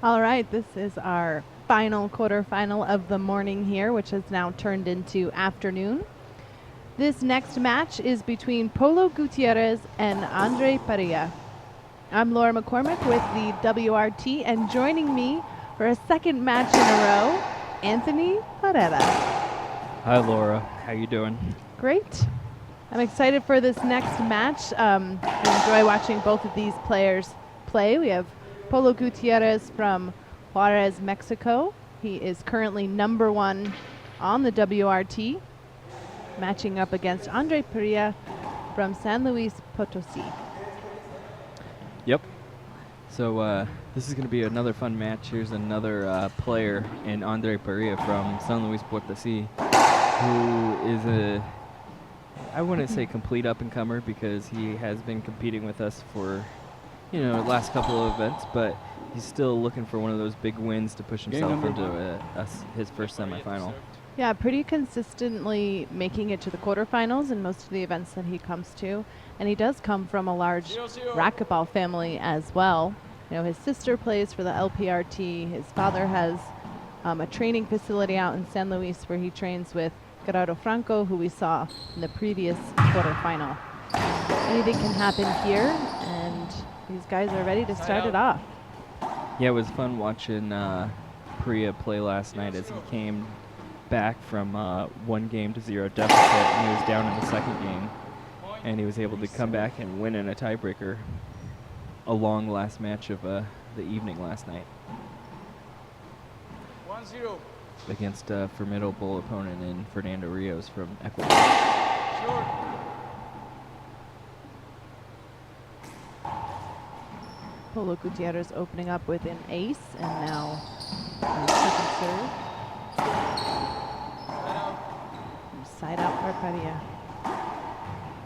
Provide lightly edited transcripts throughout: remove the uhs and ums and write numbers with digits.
All right, this is our final quarterfinal of the morning here, which has now turned into afternoon. This next match is between Polo Gutierrez and Andre Parilla. I'm Laura McCormick with the WRT, and joining me for a second match in a row, Anthony Parera. Hi, Laura. How you doing? Great. I'm excited for this next match. We enjoy watching both of these players play. We have Polo Gutierrez from Juarez, Mexico. He is currently #1 on the WRT, matching up against Andre Peria from San Luis Potosi. Yep. So this is going to be another fun match. Here's another player in Andre Peria from San Luis Potosi, who is I wouldn't say complete up-and-comer because he has been competing with us for, the last couple of events, but he's still looking for one of those big wins to push himself into his first semifinal. Yeah, pretty consistently making it to the quarterfinals in most of the events that he comes to. And he does come from a large racquetball family as well. His sister plays for the LPRT. His father has a training facility out in San Luis where he trains with Gerardo Franco, who we saw in the previous quarterfinal. Anything can happen here, and these guys are ready to start it off. Yeah, it was fun watching Priya play last night as he came back from 1-0 deficit, and he was down in the second game, and he was able to come back and win in a tiebreaker, a long last match of the evening last night. 1-0 against a formidable opponent in Fernando Rios from Ecuador. Short. Polo Gutierrez opening up with an ace, and now second serve. Side out for Peria.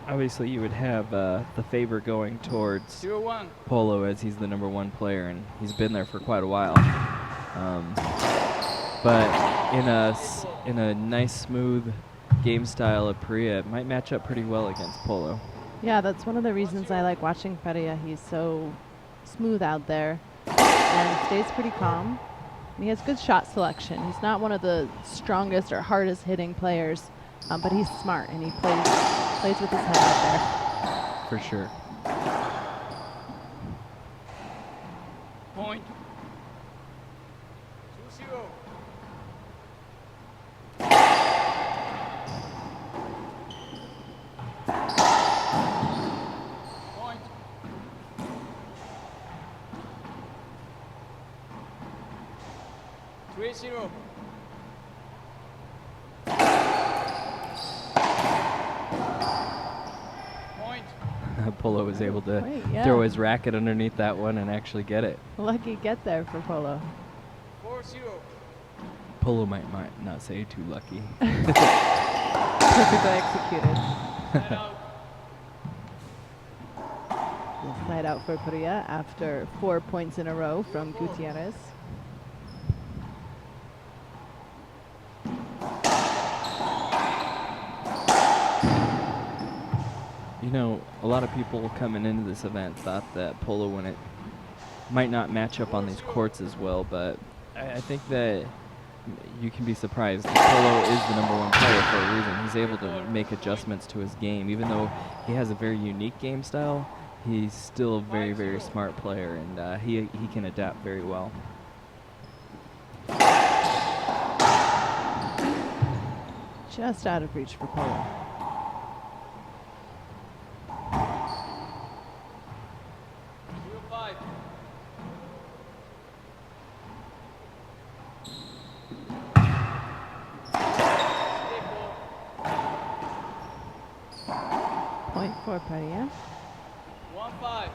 Obviously, you would have the favor going towards 0-1. Polo as he's the #1 player, and he's been there for quite a while. But in a nice, smooth game style of Peria, it might match up pretty well against Polo. Yeah, that's one of the reasons I like watching Peria. He's so smooth out there and stays pretty calm. And he has good shot selection. He's not one of the strongest or hardest hitting players, but he's smart and he plays with his head out there. For sure. Point. 2-0. Point. 3-0. Polo was able to throw his racket underneath that one and actually get it. Lucky get there for Polo. 4-0. Polo might not say too lucky. Perfectly executed. Side out for Peria after 4 points in a row from Gutierrez. A lot of people coming into this event thought that Polo might not match up on these courts as well, but I think that you can be surprised. Polo is the #1 player for a reason. He's able to make adjustments to his game. Even though he has a very unique game style, he's still a very, very smart player, and he can adapt very well. Just out of reach for Polo. Point for Peria. 1-5.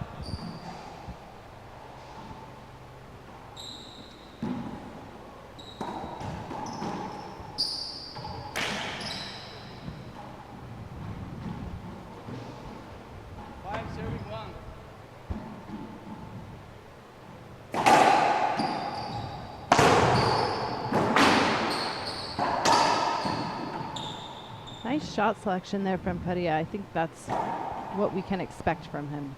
Nice shot selection there from Peria. I think that's what we can expect from him.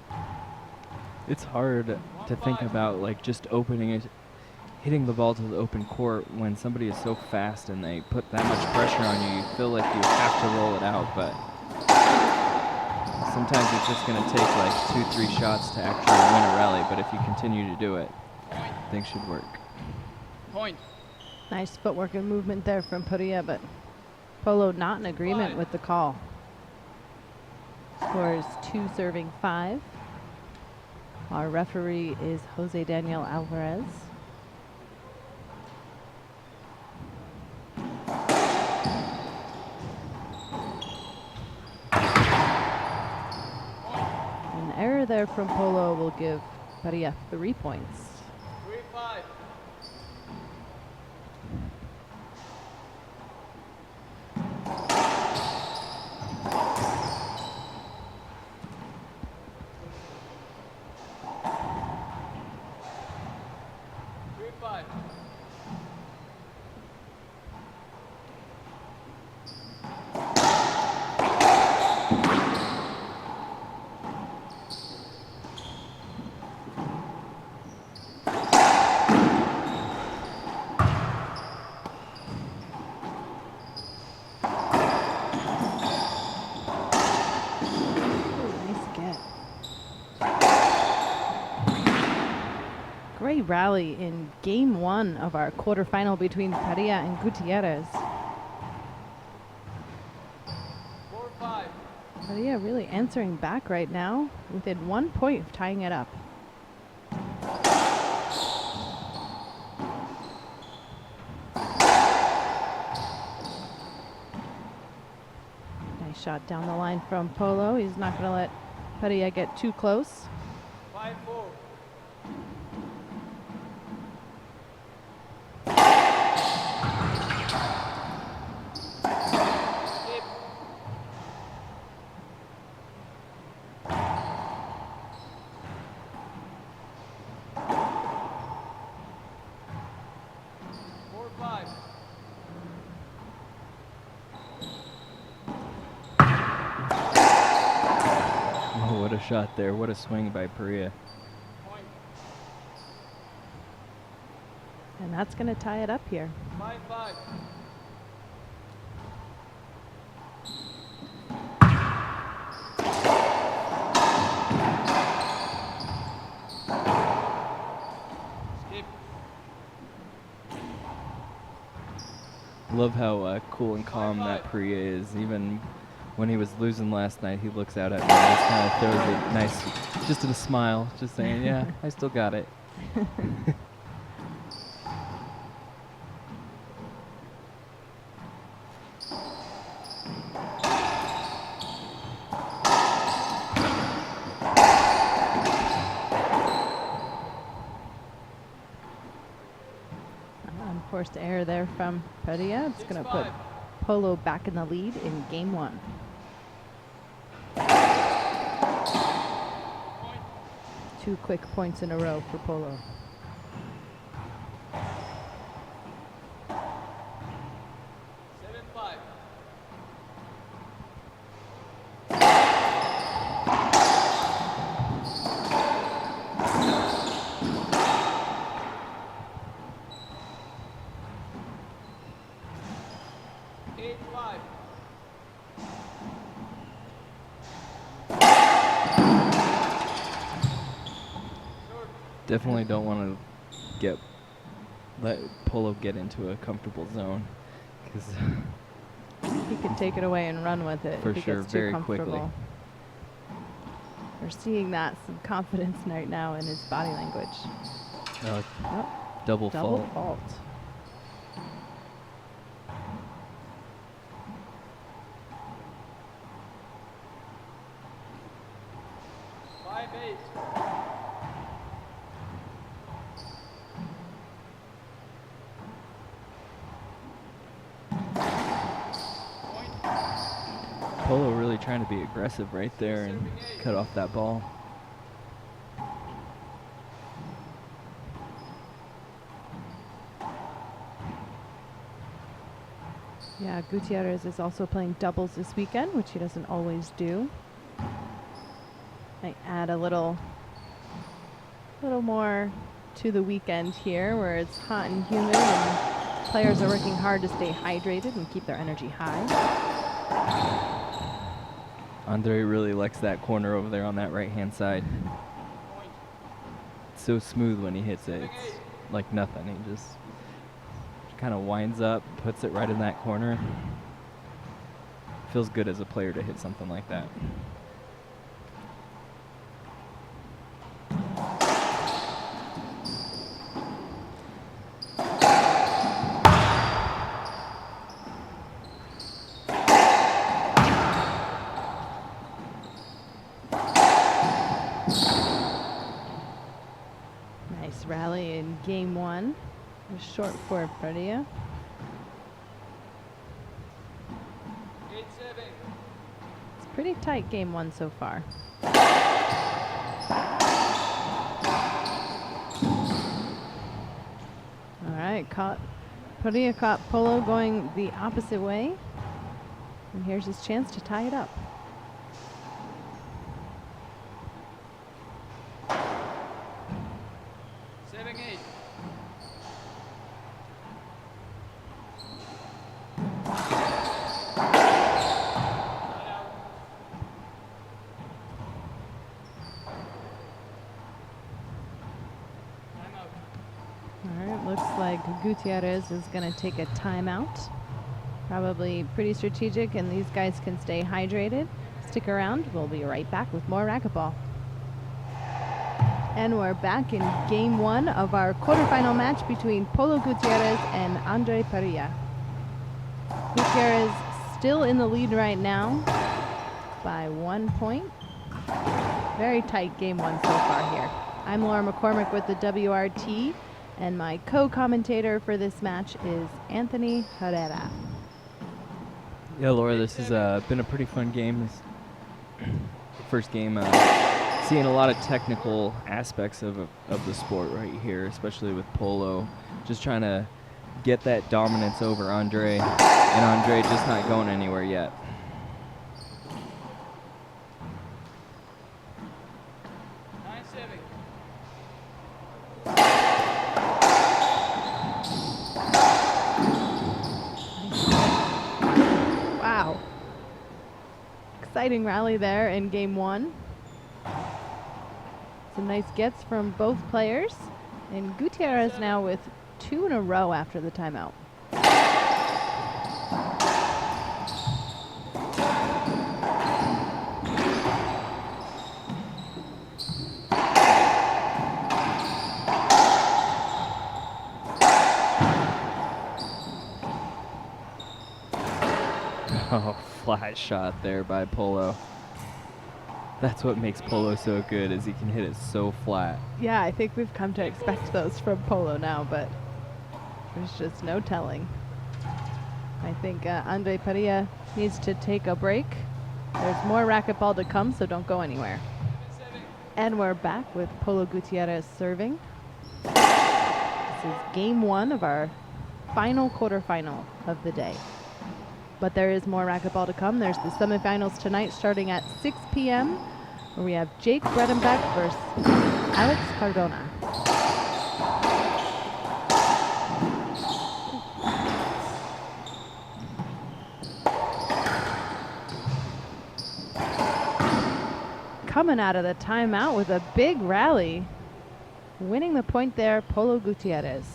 It's hard to think about just opening it hitting the ball to the open court when somebody is so fast and they put that much pressure on you, you feel like you have to roll it out, but sometimes it's just going to take like 2-3 shots to actually win a rally, but if you continue to do it, things should work. Point. Nice footwork and movement there from Parilla, but Polo not in agreement 5. with the call. Scores 2 serving 5. Our referee is Jose Daniel Alvarez. An error there from Polo will give Peria 3 points. 3-5. Great rally in game 1 of our quarterfinal between Peria and Gutierrez. 4-5. Peria really answering back right now within 1 point of tying it up. Nice shot down the line from Polo. He's not going to let Peria get too close. 5-4. What a shot there. What a swing by Peria. Point. And that's going to tie it up here. 5-5. Skip. Love how cool and calm that Peria is. Even when he was losing last night, he looks out at me and just kind of throws a nice, just a smile, just saying, yeah, I still got it. Unforced error there from Peria. It's going to put 6-5. Polo back in the lead in game 1. Point. 2 quick points in a row for Polo. 7-5. Definitely don't want to let Polo get into a comfortable zone, because He could take it away and run with it For if he sure, gets too very comfortable. quickly. We're seeing that, some confidence right now in his body language. Yep, Double double fault. fault. Polo really trying to be aggressive right there and cut off that ball. Yeah, Gutierrez is also playing doubles this weekend, which he doesn't always do. Might add a little more to the weekend here where it's hot and humid and players are working hard to stay hydrated and keep their energy high. Andre really likes that corner over there on that right-hand side. It's so smooth when he hits it. It's like nothing. He just kind of winds up, puts it right in that corner. Feels good as a player to hit something like that. Nice rally in game one. It was short for Peria. 8-7. It's pretty tight game one so far. All right, Peria caught Polo going the opposite way. And here's his chance to tie it up. Gutierrez is going to take a timeout. Probably pretty strategic, and these guys can stay hydrated. Stick around. We'll be right back with more racquetball. And we're back in game one of our quarterfinal match between Polo Gutierrez and Andre Parilla. Gutierrez still in the lead right now by 1 point. Very tight game one so far here. I'm Laura McCormick with the WRT. And my co-commentator for this match is Anthony Herrera. Yeah, Laura, this has been a pretty fun game. This first game, seeing a lot of technical aspects of the sport right here, especially with Polo. Just trying to get that dominance over Andre, and Andre just not going anywhere yet. Exciting rally there in game one. Some nice gets from both players. And Gutierrez now with 2 in a row after the timeout. Oh, flat shot there by Polo. That's what makes Polo so good, is he can hit it so flat. Yeah, I think we've come to expect those from Polo now, but there's just no telling. I think Andre Peria needs to take a break. There's more racquetball to come, so don't go anywhere. And we're back with Polo Gutierrez serving. This is game one of our final quarterfinal of the day. But there is more racquetball to come. There's the semifinals tonight starting at 6 p.m. where we have Jake Bredenbeck versus Alex Cardona. Coming out of the timeout with a big rally. Winning the point there, Polo Gutierrez.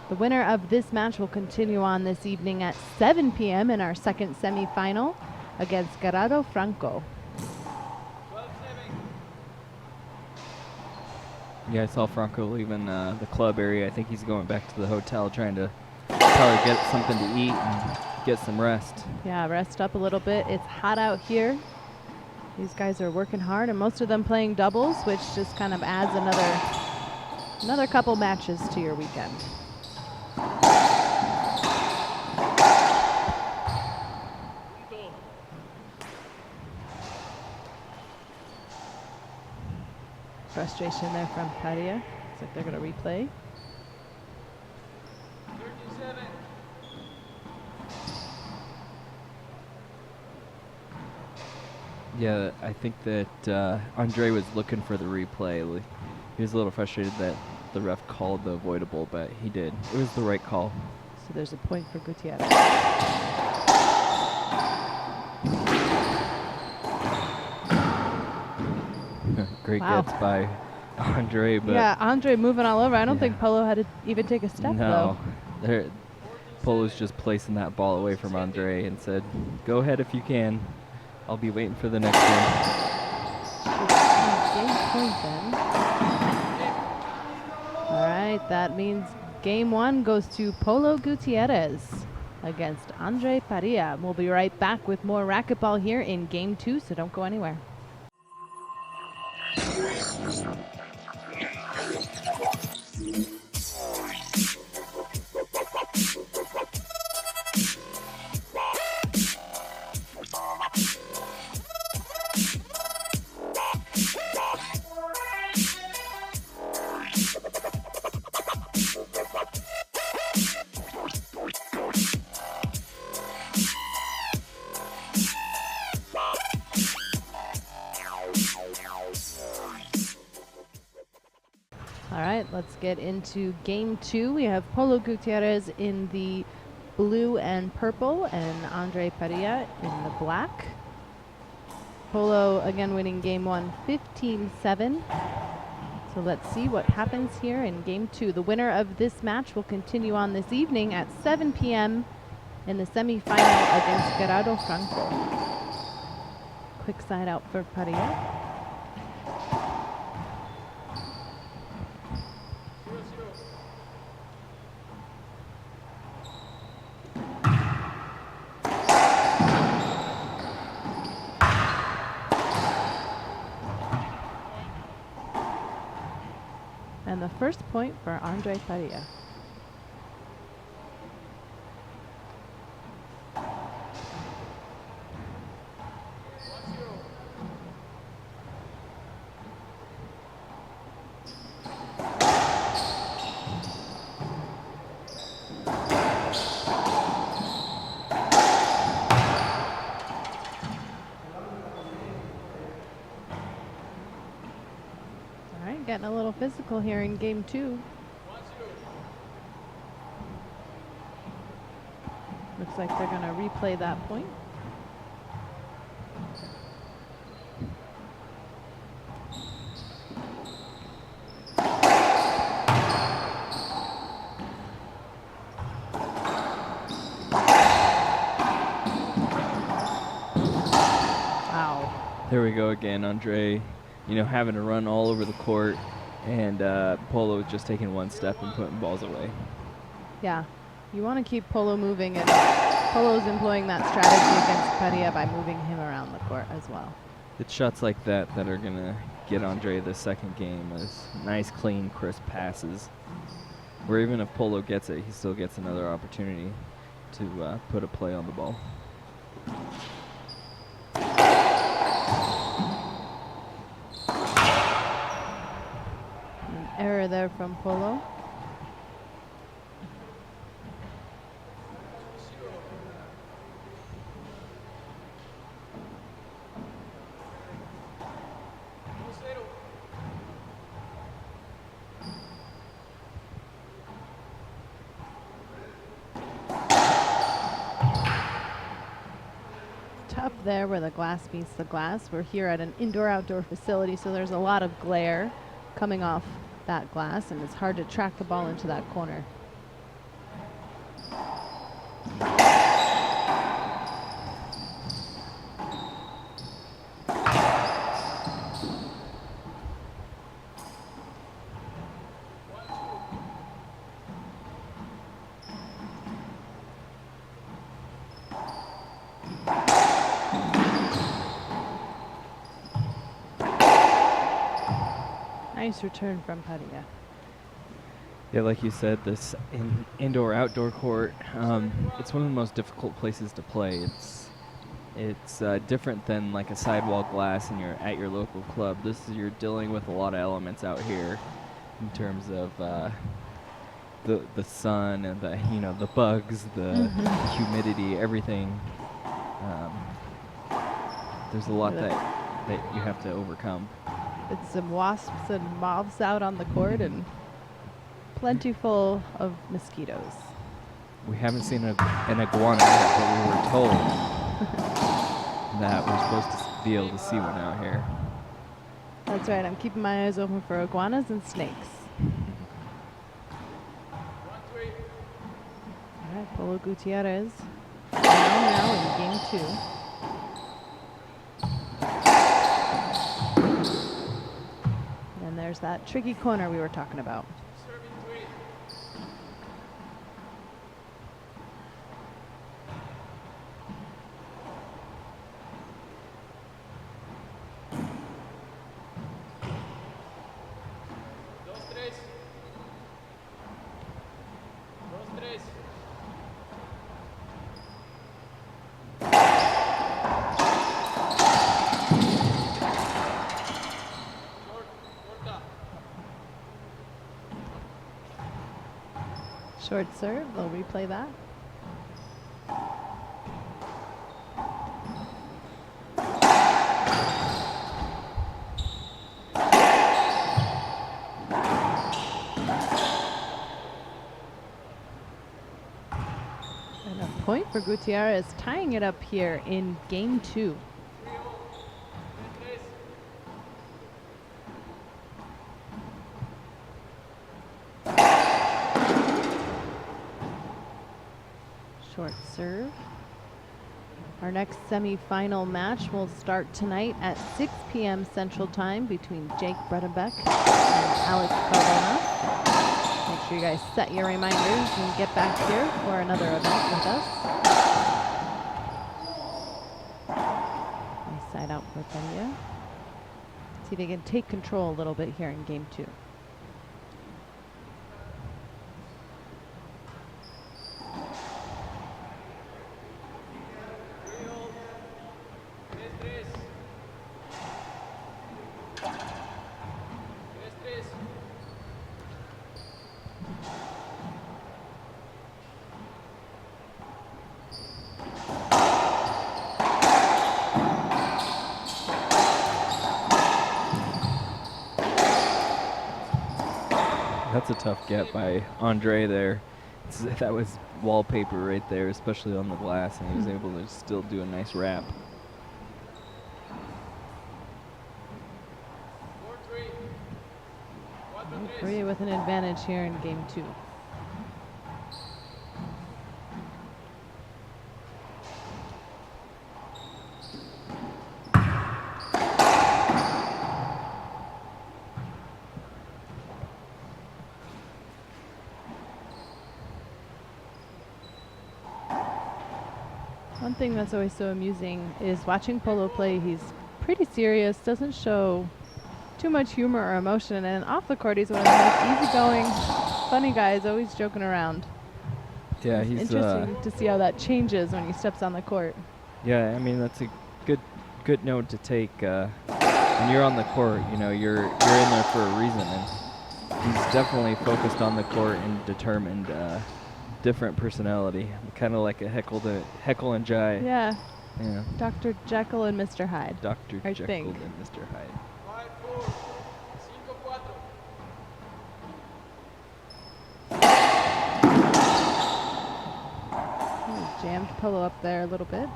The winner of this match will continue on this evening at 7 p.m. in our second semifinal against Gerardo Franco. Yeah, I saw Franco leaving the club area. I think he's going back to the hotel trying to probably get something to eat and get some rest. Yeah, rest up a little bit. It's hot out here. These guys are working hard, and most of them playing doubles, which just kind of adds another couple matches to your weekend. Frustration there from Peria. Looks like they're going to replay. 37. Yeah, I think that Andre was looking for the replay. He was a little frustrated that if the ref called the avoidable, but he did. It was the right call. So there's a point for Gutierrez. Great Wow. gets by Andre, but Yeah, Andre moving all over. I don't Yeah. think Polo had to even take a step, no. though. Polo's just placing that ball away from Andre and said, "Go ahead if you can. I'll be waiting for the next one." Game point then. All right, that means game 1 goes to Polo Gutierrez against Andre Parilla. We'll be right back with more racquetball here in game 2, so don't go anywhere. All right, let's get into game 2. We have Polo Gutierrez in the blue and purple and Andre Peria in the black. Polo again winning game 1 15-7. So let's see what happens here in game 2. The winner of this match will continue on this evening at 7 p.m. in the semifinal against Gerardo Franco. Quick side out for Peria. And the first point for Andre Parilla. Getting a little physical here in game 2. Looks like they're going to replay that point. Wow. There we go again, Andre. Having to run all over the court, and Polo just taking one step and putting balls away. Yeah, you want to keep Polo moving, and Polo's employing that strategy against Peria by moving him around the court as well. It's shots like that are going to get Andre the second game, as nice, clean, crisp passes. Where even if Polo gets it, he still gets another opportunity to put a play on the ball. Error there from Polo. Tough there where the glass meets the glass. We're here at an indoor-outdoor facility, so there's a lot of glare coming off that glass, and it's hard to track the ball into that corner. Nice return from Parilla. Yeah, like you said, this indoor-outdoor court, it's one of the most difficult places to play. It's different than like a sidewall glass and you're at your local club. You're dealing with a lot of elements out here in terms of the sun and the bugs, the humidity, everything. There's a lot that you have to overcome. It's some wasps and moths out on the court, and plentiful of mosquitoes. We haven't seen an iguana yet, but we were told that we're supposed to be able to see one out here. That's right. I'm keeping my eyes open for iguanas and snakes. 1-3. All right, Polo Gutierrez now in game 2. And there's that tricky corner we were talking about. Serving 3. Dos, tres. Dos, tres. Short, corta. Short serve, they'll replay that. And a point for Gutierrez, tying it up here in game 2. 3-0. 3-3. Short serve. Our next semi-final match will start tonight at 6 p.m. Central Time between Jake Bredenbeck and Alex Cardona. Make sure you guys set your reminders and get back here for another event with us. Nice side out for Peria. See if they can take control a little bit here in game 2. That's a tough get by Andre there. That was wallpaper right there, especially on the glass, and he was able to still do a nice wrap. 4-3. 4-3. Peria with an advantage here in game 2. One thing that's always so amusing is watching Polo play. He's pretty serious, doesn't show too much humor or emotion, and off the court he's one of the most easygoing, funny guys, always joking around. Yeah, he's Interesting to see how that changes when he steps on the court. yeah, I mean that's a good note to take. When you're on the court, you know you're in there for a reason, and he's definitely focused on the court and determined. Different personality, kind of like a Heckle and Jai. Yeah, Yeah. Dr. Jekyll and Mr. Hyde. Dr. I Jekyll think. and Mr. Hyde. 5-4. 5-4. He jammed Polo up there a little bit.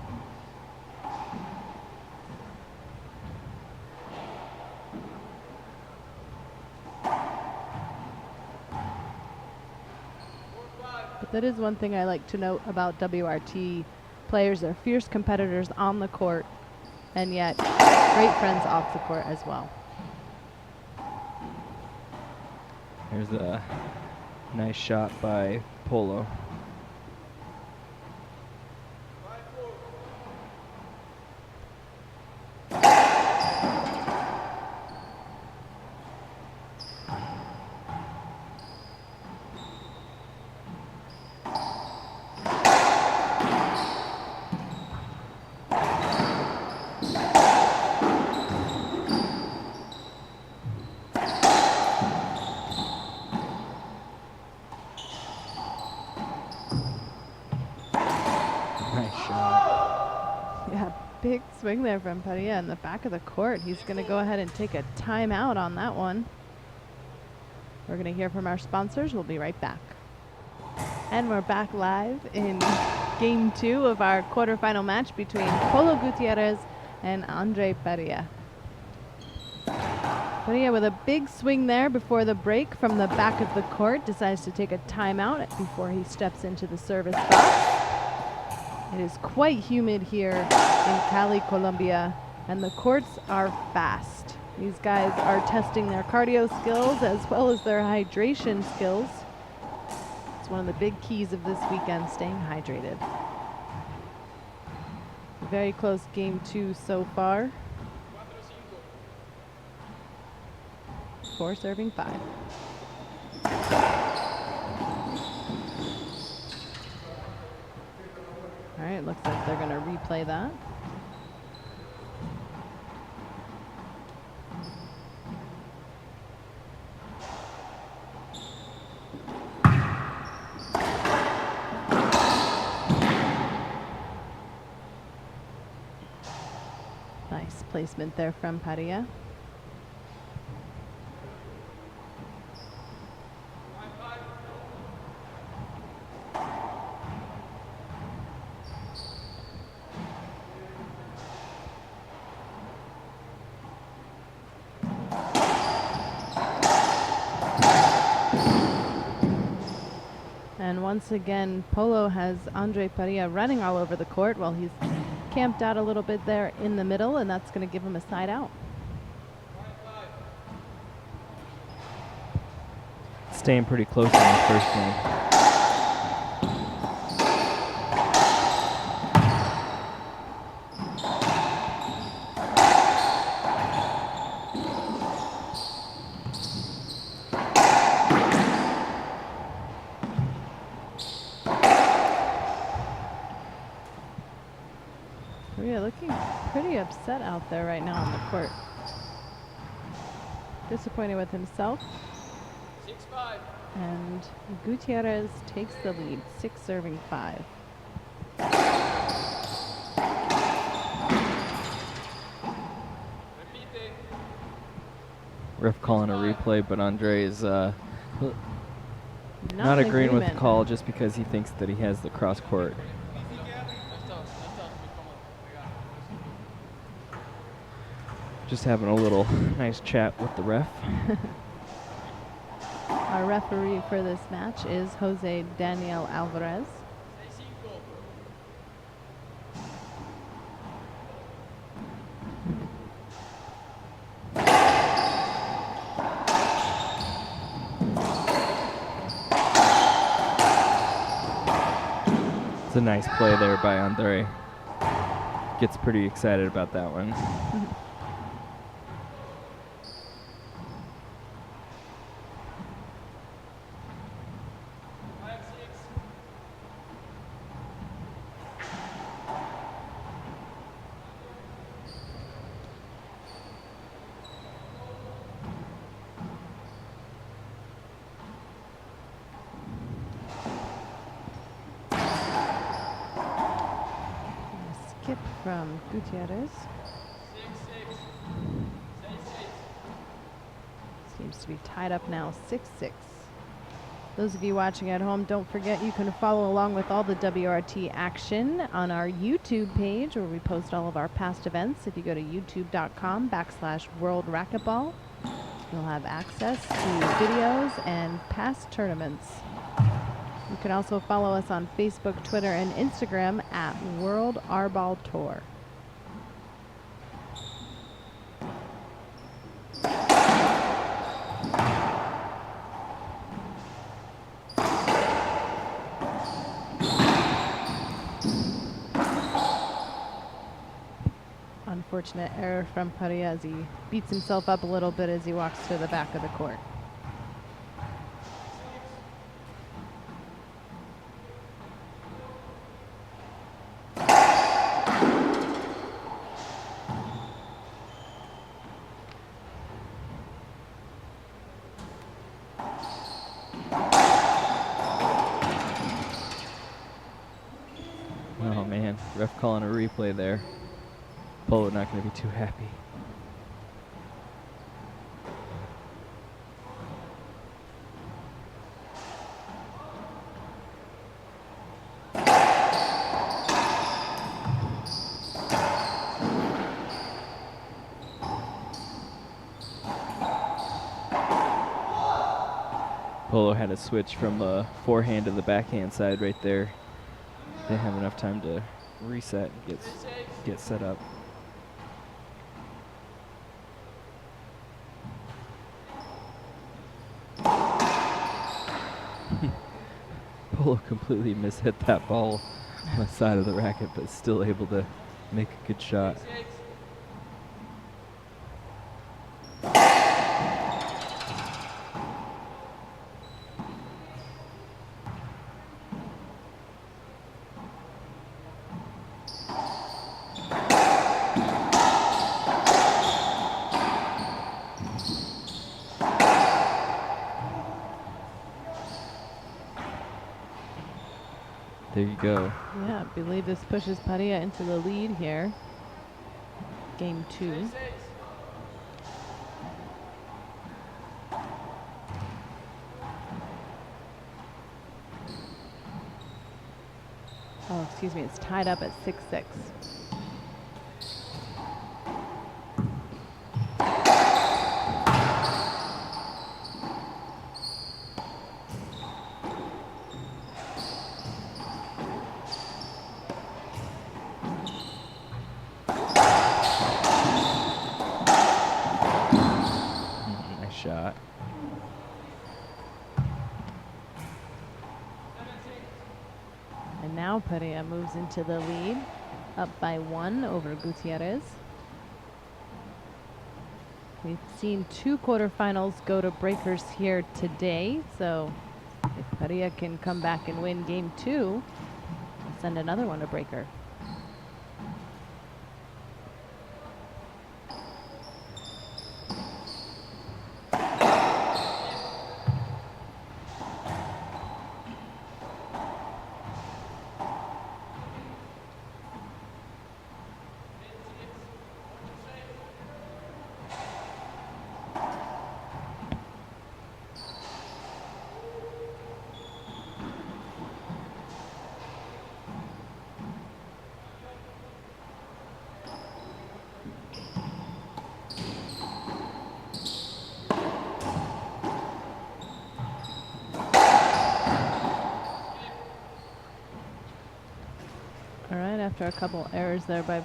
But that is one thing I like to note about WRT players. They're fierce competitors on the court, and yet great friends off the court as well. There's a nice shot by Polo. 5-4. Big swing there from Parilla in the back of the court. He's going to go ahead and take a timeout on that one. We're going to hear from our sponsors. We'll be right back. And we're back live in game 2 of our quarterfinal match between Polo Gutierrez and Andre Peria. Peria with a big swing there before the break from the back of the court, decides to take a timeout before he steps into the service box. It is quite humid here in Cali, Colombia, and the courts are fast. These guys are testing their cardio skills as well as their hydration skills. It's one of the big keys of this weekend, staying hydrated. Very close game 2 so far. 4 serving 5. All right, looks like they're going to replay that. Nice placement there from Parilla. And once again, Polo has Andre Peria running all over the court while he's camped out a little bit there in the middle, and that's going to give him a side out. Staying pretty close in the first game. Peria looking pretty upset out there right now on the court. Disappointed with himself. 6-5. And Gutierrez takes the lead, 6 serving 5. Repite. Ref calling a replay, but Andre is not Not in agreeing with the agreement. call just because he thinks that he has the cross court. Just having a little nice chat with the ref. Our referee for this match is Jose Daniel Alvarez. 6-5. It's a nice play there by Andre. Gets pretty excited about that one. Skip from Gutierrez. 6-6. 6-6. Seems to be tied up now, 6-6. Those of you watching at home, don't forget you can follow along with all the WRT action on our YouTube page where we post all of our past events. If you go to youtube.com/World Racquetball, you'll have access to videos and past tournaments. You can also follow us on Facebook, Twitter, and Instagram at World Arball Tour. Unfortunate error from Parilla as he beats himself up a little bit as he walks to the back of the court. Oh man, ref calling a replay there. Polo not going to be too happy. Polo had to switch from the forehand to the backhand side right there. Didn't have enough time to reset and get set up. Polo completely mishit that ball on the side of the racket, but still able to make a good shot. There you go. Yeah, I believe this pushes Parilla into the lead here. Game 2. Oh, excuse me, it's tied up at 6-6. Nice shot. And now Peria moves into the lead, up by 1 over Gutierrez. We've seen 2 quarterfinals go to breakers here today, so if Peria can come back and win game 2, we'll send another one to breaker. All right, after a couple errors there by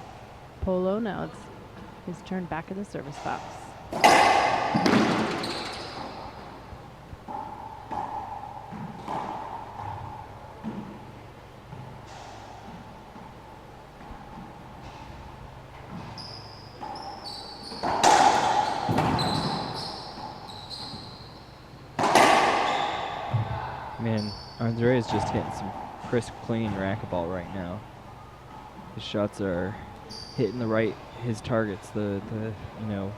Polo, now it's his turn back in the service box. Man, Andre is just hitting some crisp, clean racquetball right now. His shots are hitting his targets. You know,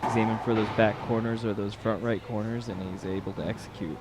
he's aiming for those back corners or those front right corners, and he's able to execute.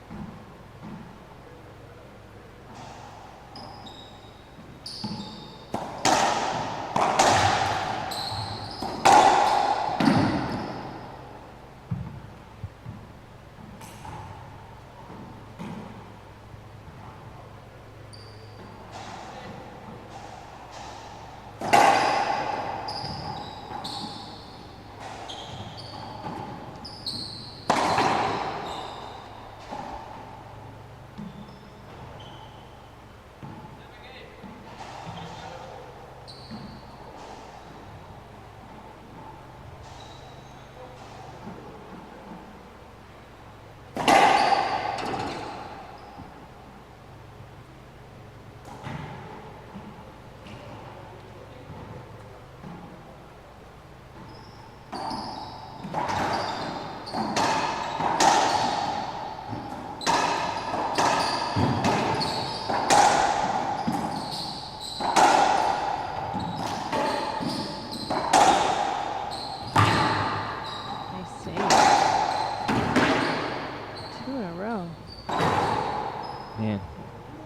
Man,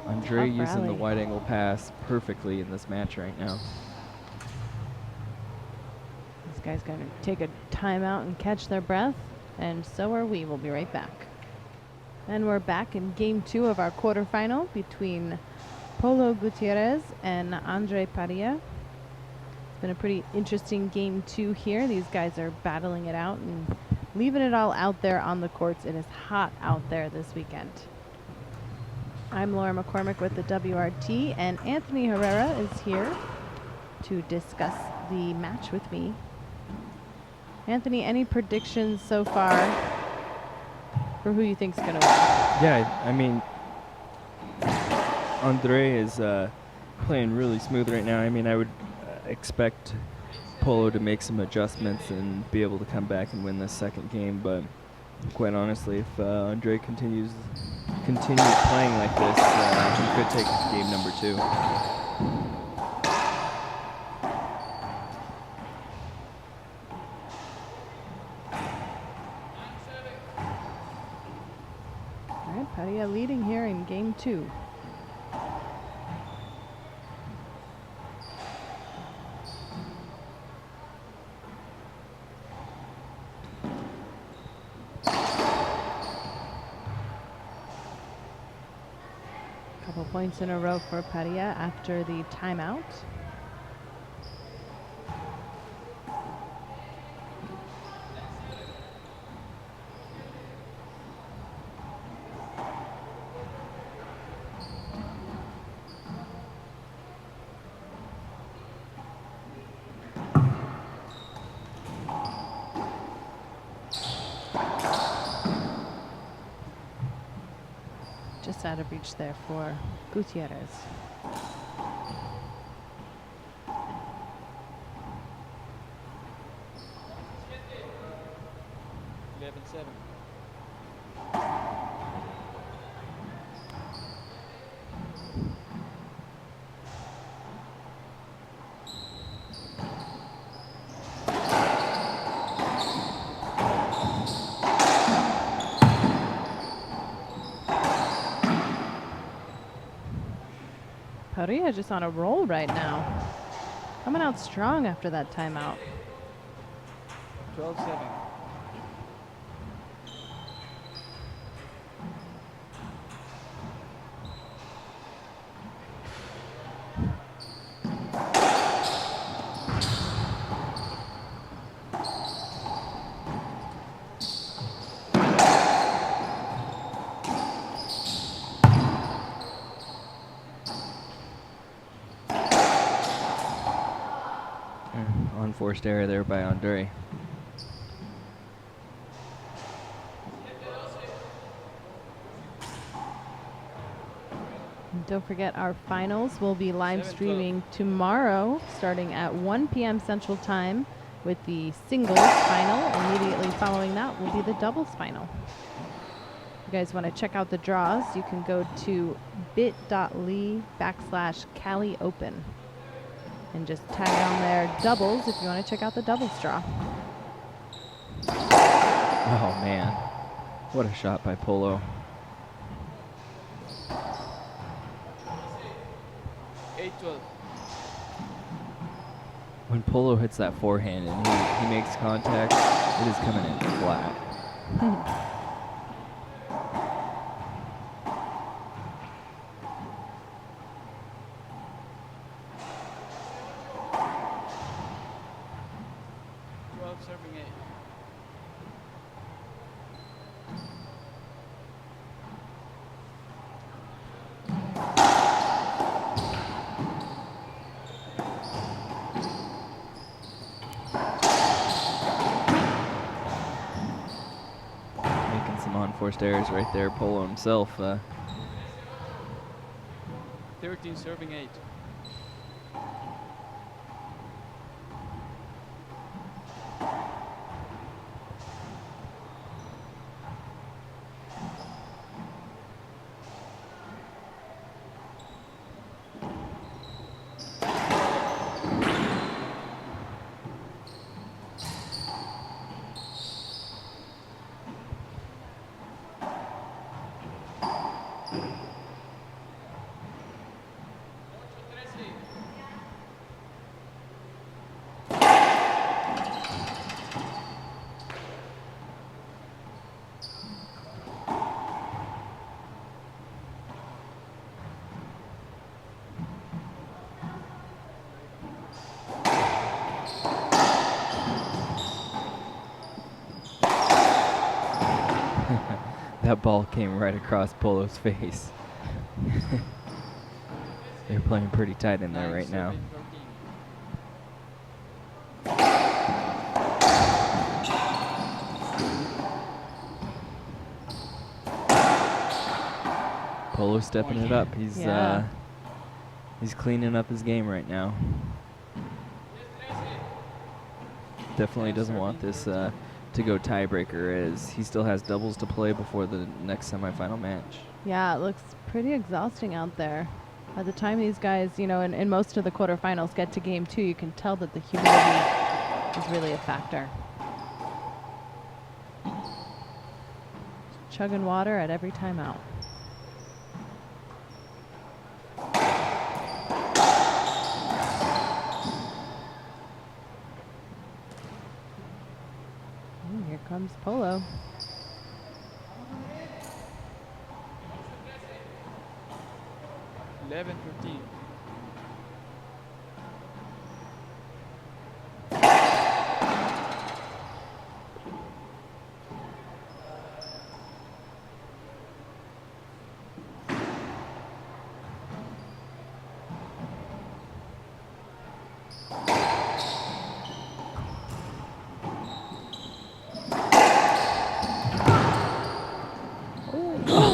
Andre Tough using the rally. wide angle pass perfectly in this match right now. This guy's going to take a timeout and catch their breath, and so are we. We'll be right back. And we're back in game 2 of our quarterfinal between Polo Gutierrez and Andre Parilla. It's been a pretty interesting game 2 here. These guys are battling it out, and leaving it all out there on the courts. It is hot out there this weekend. I'm Laura McCormick with the WRT, and Anthony Herrera is here to discuss the match with me. Anthony, any predictions so far for who you think's going to win? Yeah, I mean, Andre is playing really smooth right now. I mean, I would expect Polo to make some adjustments and be able to come back and win this second game, but quite honestly, if Andre continues playing like this, he could take game number 2. All right, Peria leading here in game 2. Couple points in a row for Peria after the timeout. Just out of reach there for Gutierrez. Parilla just on a roll right now. Coming out strong after that timeout. 12-7. Unforced error there by Andre. And don't forget, our finals will be live streaming tomorrow starting at 1 p.m. Central Time with the singles final. Immediately following that will be the doubles final. If you guys want to check out the draws, you can go to bit.ly/Cali Open and just tag on there doubles if you want to check out the doubles draw. Oh man, what a shot by Polo. 8-12. When Polo hits that forehand and he makes contact, it is coming in flat. Serving 8. Making some unforced errors right there, Polo himself. 13 serving 8. that ball came right across Polo's face. They're playing pretty tight in there right now. Polo stepping it up. He's cleaning up his game right now. Definitely doesn't want this to go tiebreaker, as he still has doubles to play before the next semifinal match. Yeah, it looks pretty exhausting out there. By the time these guys, you know, in most of the quarterfinals get to game 2, you can tell that the humidity is really a factor. Chugging water at every timeout. Here comes Polo. Eleven 13.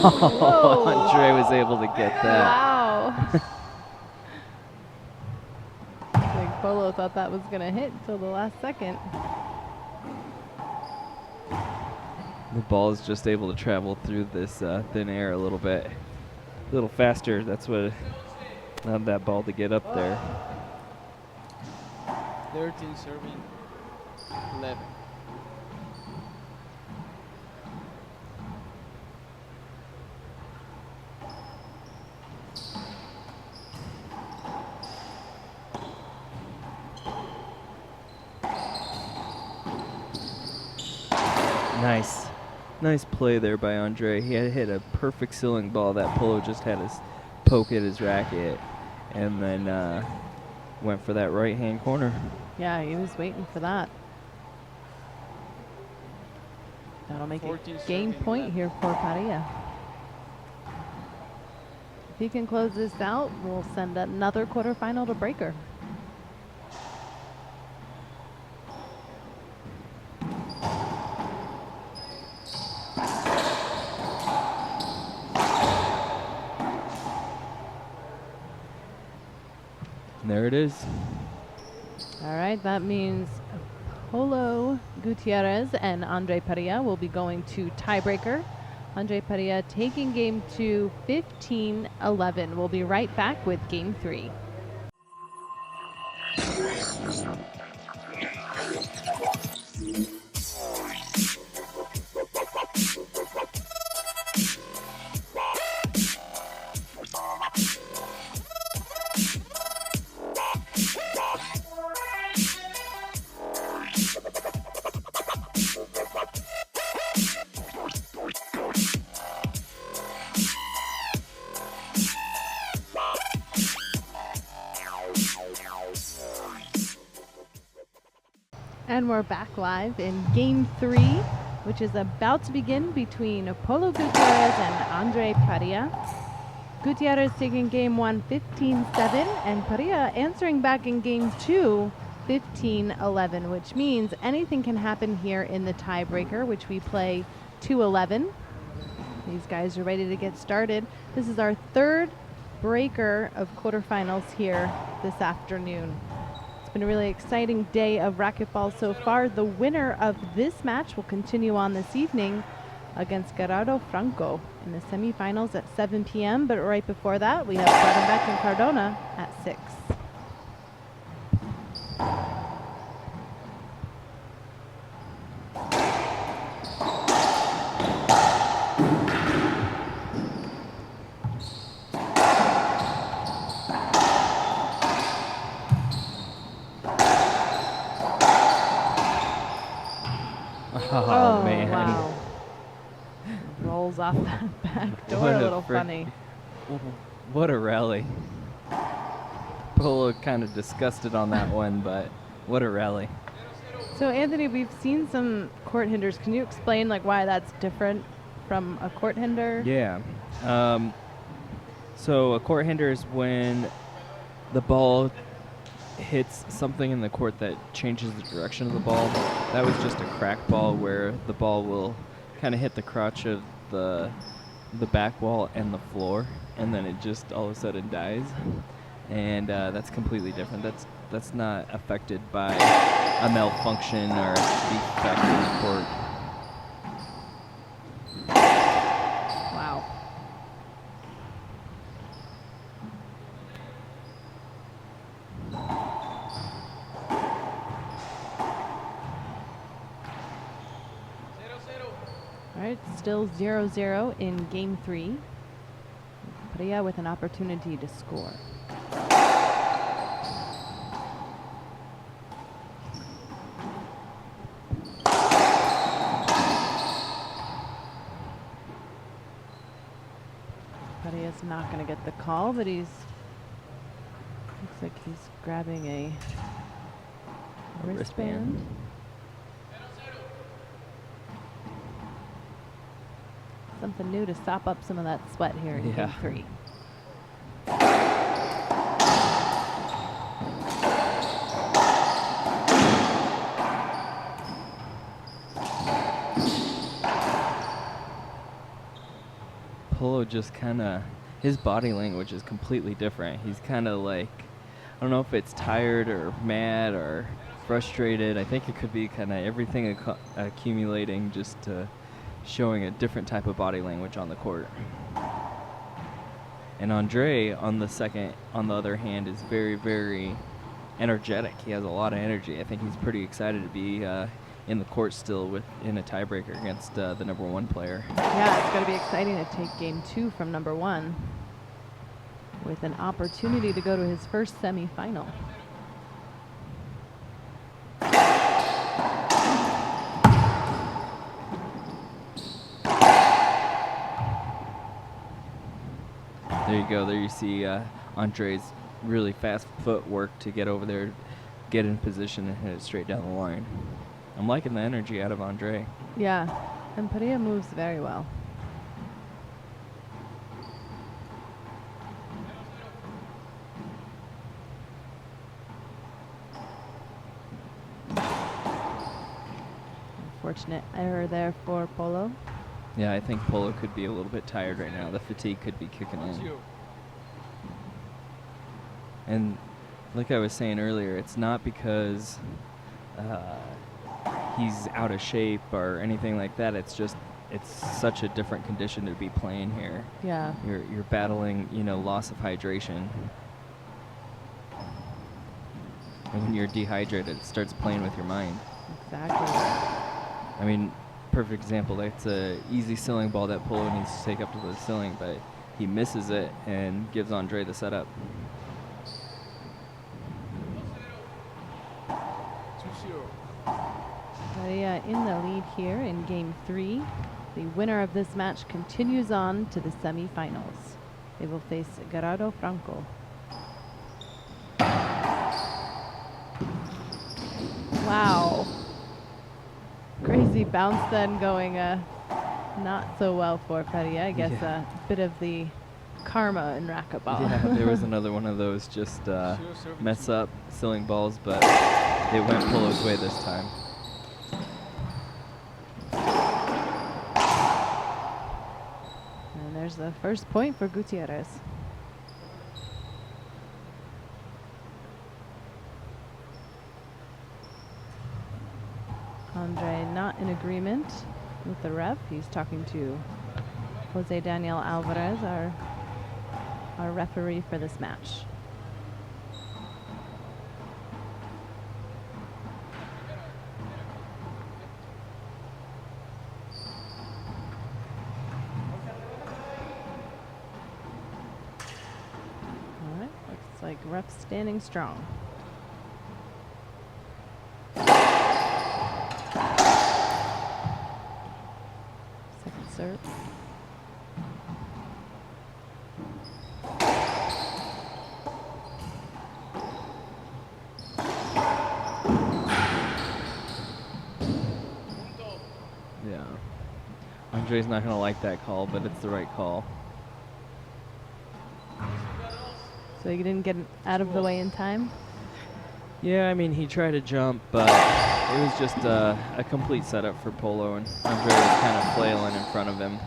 Oh, Andre was able to get that. Wow. I think Polo thought that was going to hit until the last second. The ball is just able to travel through this thin air a little bit. A little faster. That's what allowed that ball to get up there. 13 serving 11. Nice play there by Andre. He had hit a perfect ceiling ball that Polo just had his poke at his racket, and then went for that right-hand corner. Yeah, he was waiting for that. That'll make a game point here for Parilla. If he can close this out, we'll send another quarterfinal to breaker. There it is. All right, that means Polo Gutierrez and Andre Peria will be going to tiebreaker. Andre Peria taking game 2, 15-11. We'll be right back with game 3. And we're back live in game 3, which is about to begin between Polo Gutierrez and Andre Peria. Gutierrez taking game 1, 15-7, and Peria answering back in game 2, 15-11, which means anything can happen here in the tiebreaker, which we play 2-11. These guys are ready to get started. This is our third breaker of quarterfinals here this afternoon. Been a really exciting day of racquetball so far. The winner of this match will continue on this evening against Gerardo Franco in the semifinals at 7 p.m. But right before that, we have Beck and Cardona at 6. Oh, man. Wow. Rolls off that back door a little funny. What a rally. Polo kind of disgusted on that one, but what a rally. So Anthony, we've seen some court hinders. Can you explain like why that's different from a court hinder? Yeah. So a court hinder is when the ball hits something in the court that changes the direction of the ball. That was just a crack ball where the ball will kind of hit the crotch of the back wall and the floor, and then it just all of a sudden dies. And that's completely different. That's not affected by a malfunction or a defect in the court. Wow. All right, still 0-0 in game 3. Peria with an opportunity to score. Peria's not going to get the call, but looks like he's grabbing a wristband. Something new to sop up some of that sweat here in game 3. Polo just kind of, his body language is completely different. He's kind of like, I don't know if it's tired or mad or frustrated. I think it could be kind of everything accumulating, just showing a different type of body language on the court. And Andre, on the other hand, is very, very energetic. He has a lot of energy. I think he's pretty excited to be in the court still in a tiebreaker against the #1 player. Yeah, it's going to be exciting to take game 2 from #1 with an opportunity to go to his first semifinal. There you go. There you see Andre's really fast footwork to get over there, get in position, and hit it straight down the line. I'm liking the energy out of Andre. Yeah, and Peria moves very well. Unfortunate error there for Polo. Yeah, I think Polo could be a little bit tired right now. The fatigue could be kicking in. And like I was saying earlier, it's not because he's out of shape or anything like that. It's just, it's such a different condition to be playing here. Yeah. You're battling, loss of hydration. And when you're dehydrated, it starts playing with your mind. Exactly. I mean, perfect example, that's a easy ceiling ball that Polo needs to take up to the ceiling, but he misses it and gives Andre the setup. Peria in the lead here in game 3. The winner of this match continues on to the semifinals. They will face Gerardo Franco. Wow. Crazy bounce then going not so well for Peria. I guess a bit of the karma in racquetball. Yeah, there was another one of those just mess up ceiling balls, but it went Polo's way this time. And there's the first point for Gutierrez. Andre not in agreement with the ref. He's talking to Jose Daniel Alvarez, our referee for this match. All right, looks like ref standing strong. Serve. Andre's not going to like that call, but it's the right call. So you didn't get out of the way in time? Yeah, I mean, he tried to jump, but it was just a complete setup for Polo, and Andre was kind of flailing in front of him.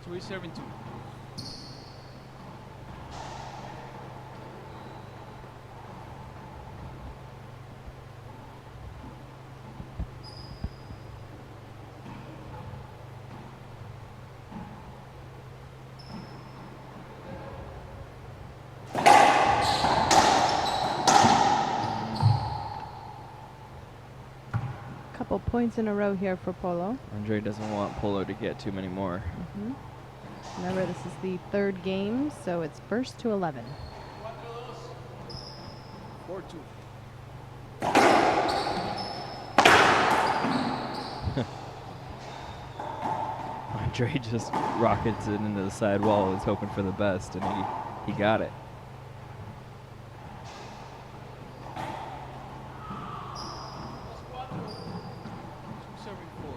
So he's serving 2. Couple points in a row here for Polo. Andre doesn't want Polo to get too many more. Remember, this is the 3rd game, so it's first to 11. 4-2. Andre just rockets it into the side wall, was hoping for the best, and he got it. Serving 4.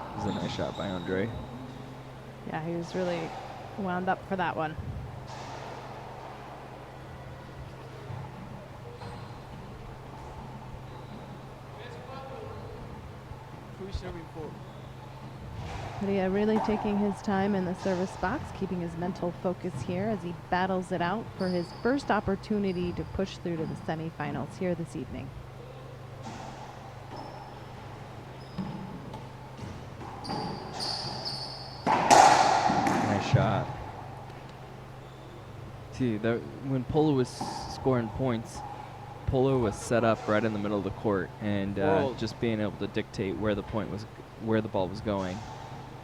It was a nice shot by Andre. Yeah, he was really wound up for that one. So he's serving 4. Peria really taking his time in the service box, keeping his mental focus here as he battles it out for his first opportunity to push through to the semifinals here this evening. Nice shot. See, when Polo was scoring points, Polo was set up right in the middle of the court and just being able to dictate where the ball was going.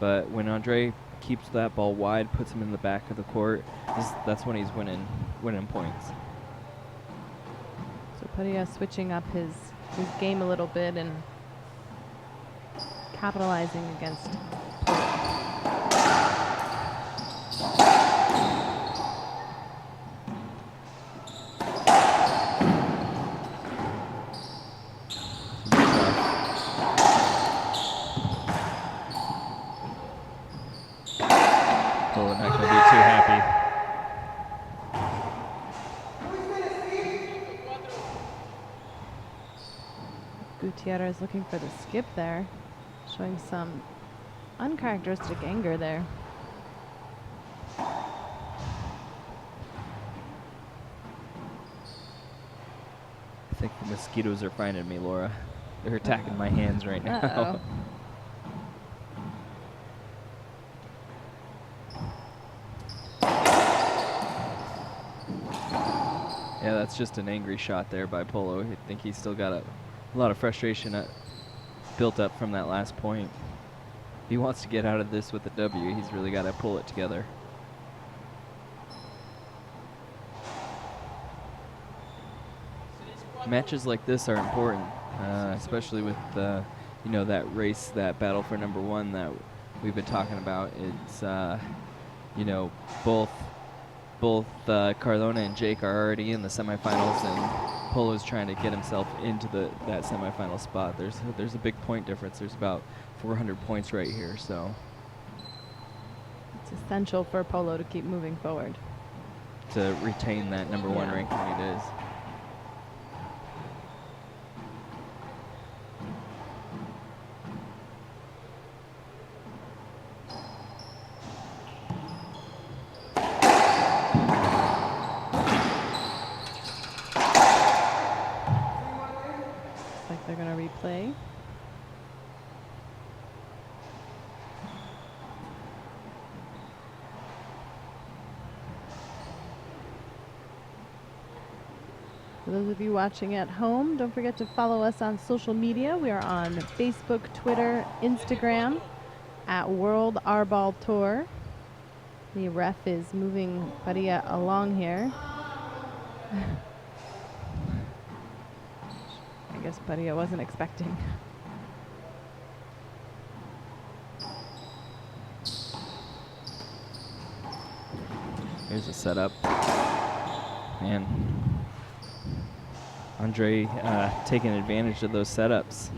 But when Andre keeps that ball wide, puts him in the back of the court, that's when he's winning points. So Peria switching up his game a little bit and capitalizing against Polo not going to be too happy. Gutierrez looking for the skip there, showing some uncharacteristic anger there. I think the mosquitoes are finding me, Laura. They're attacking my hands right now. Uh-oh. Yeah, that's just an angry shot there by Polo. I think he's still got a lot of frustration built up from that last point. If he wants to get out of this with a W, he's really got to pull it together. Matches like this are important, especially with that race, that battle for #1 that we've been talking about. It's both Cardona and Jake are already in the semifinals, and Polo's trying to get himself into that semifinal spot. There's a big point difference. There's about 400 points right here, so It's essential for Polo to keep moving forward. to retain that #1 Yeah. ranking it is. Looks like they're going to replay. For those of you watching at home, don't forget to follow us on social media. We are on Facebook, Twitter, Instagram at World Arball Tour. The ref is moving Parilla along here. I guess Peria wasn't expecting. Here's a setup. Man, Andre taking advantage of those setups.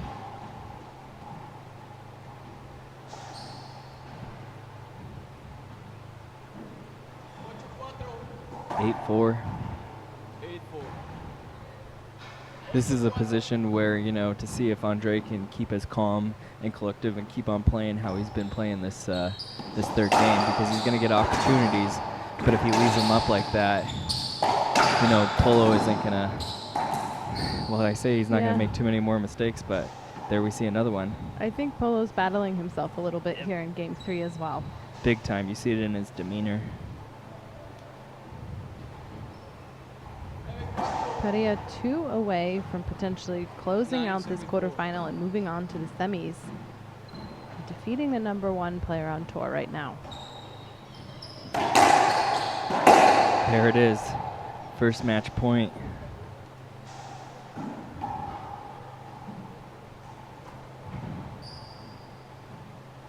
8-4. 8-4. This is a position where, you know, to see if Andre can keep as calm and collective and keep on playing how he's been playing this this third game, because he's going to get opportunities. But if he leaves them up like that, you know, Polo isn't going to, well, I say he's not going to make too many more mistakes, but there we see another one. I think Polo's battling himself a little bit here in game 3 as well. Big time. You see it in his demeanor. Peria 2 away from potentially closing out this quarterfinal and moving on to the semis. Defeating the #1 player on tour right now. There it is. First match point.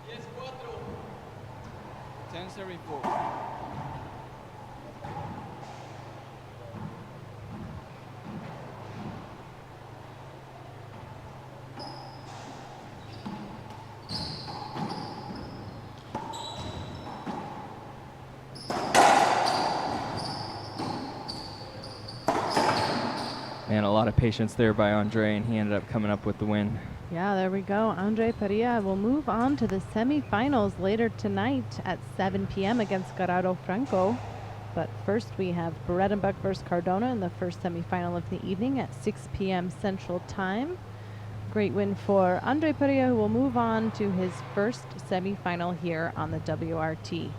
Yes, 10-4. Man, a lot of patience there by Andre, and he ended up coming up with the win. Yeah, there we go. Andre Peria will move on to the semifinals later tonight at 7 p.m. against Gerardo Franco. But first we have Bredenbach versus Cardona in the first semifinal of the evening at 6 p.m. Central Time. Great win for Andre Peria, who will move on to his first semifinal here on the WRT.